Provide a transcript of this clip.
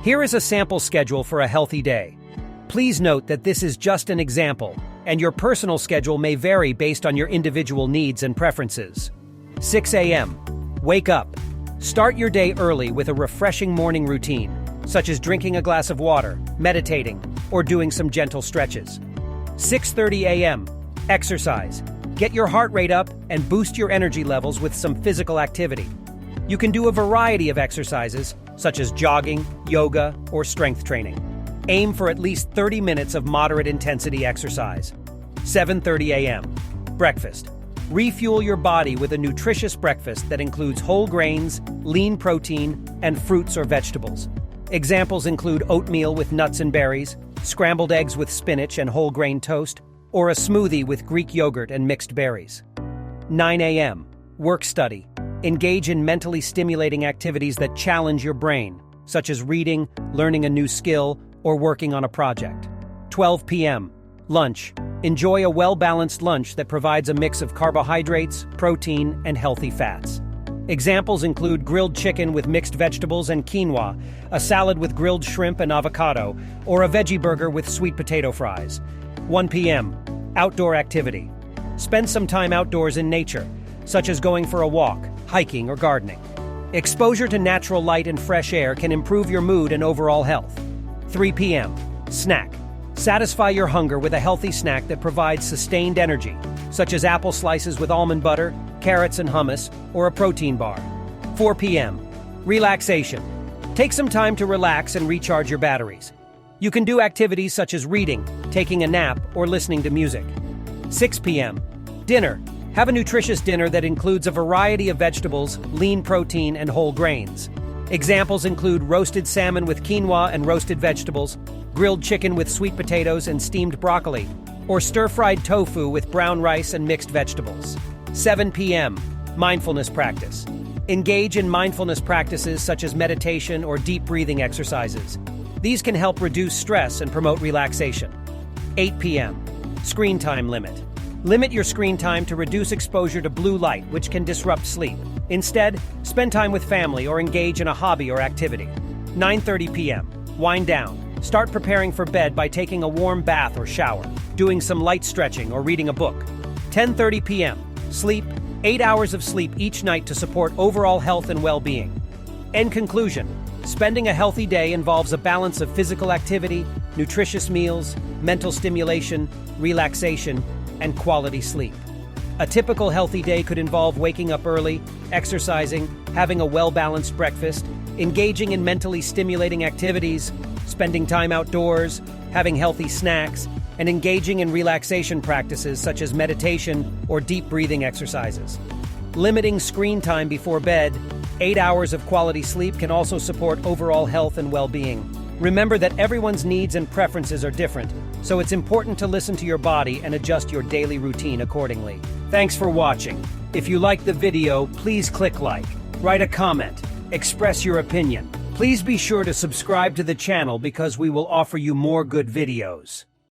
Here is a sample schedule for a healthy day. Please note that this is just an example, and your personal schedule may vary based on your individual needs and preferences. 6 a.m. Wake up. Start your day early with a refreshing morning routine, such as drinking a glass of water, meditating, or doing some gentle stretches. 6:30 a.m. Exercise. Get your heart rate up and boost your energy levels with some physical activity. You can do a variety of exercises, such as jogging, yoga, or strength training. Aim for at least 30 minutes of moderate intensity exercise. 7:30 a.m. Breakfast. Refuel your body with a nutritious breakfast that includes whole grains, lean protein, and fruits or vegetables. Examples include oatmeal with nuts and berries, scrambled eggs with spinach and whole grain toast, or a smoothie with Greek yogurt and mixed berries. 9 a.m. Work study. Engage in mentally stimulating activities that challenge your brain, such as reading, learning a new skill, or working on a project. 12 p.m. Lunch. Enjoy a well-balanced lunch that provides a mix of carbohydrates, protein, and healthy fats. Examples include grilled chicken with mixed vegetables and quinoa, a salad with grilled shrimp and avocado, or a veggie burger with sweet potato fries. 1 p.m. Outdoor activity. Spend some time outdoors in nature, such as going for a walk, hiking, or gardening. Exposure to natural light and fresh air can improve your mood and overall health. 3 p.m. Snack. Satisfy your hunger with a healthy snack that provides sustained energy, such as apple slices with almond butter, carrots and hummus, or a protein bar. 4 p.m. Relaxation. Take some time to relax and recharge your batteries. You can do activities such as reading, taking a nap, or listening to music. 6 p.m. Dinner. Have a nutritious dinner that includes a variety of vegetables, lean protein, and whole grains. Examples include roasted salmon with quinoa and roasted vegetables, grilled chicken with sweet potatoes and steamed broccoli, or stir-fried tofu with brown rice and mixed vegetables. 7 p.m. Mindfulness practice. Engage in mindfulness practices such as meditation or deep breathing exercises. These can help reduce stress and promote relaxation. 8 p.m. Screen time limit. Limit your screen time to reduce exposure to blue light, which can disrupt sleep. Instead, spend time with family or engage in a hobby or activity. 9:30 p.m. Wind down. Start preparing for bed by taking a warm bath or shower, doing some light stretching, or reading a book. 10:30 p.m. Sleep. 8 hours of sleep each night to support overall health and well-being. In conclusion, spending a healthy day involves a balance of physical activity, nutritious meals, mental stimulation, relaxation, and quality sleep. A typical healthy day could involve waking up early, exercising, having a well-balanced breakfast, engaging in mentally stimulating activities, spending time outdoors, having healthy snacks, and engaging in relaxation practices such as meditation or deep breathing exercises. Limiting screen time before bed, 8 hours of quality sleep can also support overall health and well-being. Remember that everyone's needs and preferences are different, so it's important to listen to your body and adjust your daily routine accordingly. Thanks for watching. If you liked the video, please click like, write a comment, express your opinion. Please be sure to subscribe to the channel because we will offer you more good videos.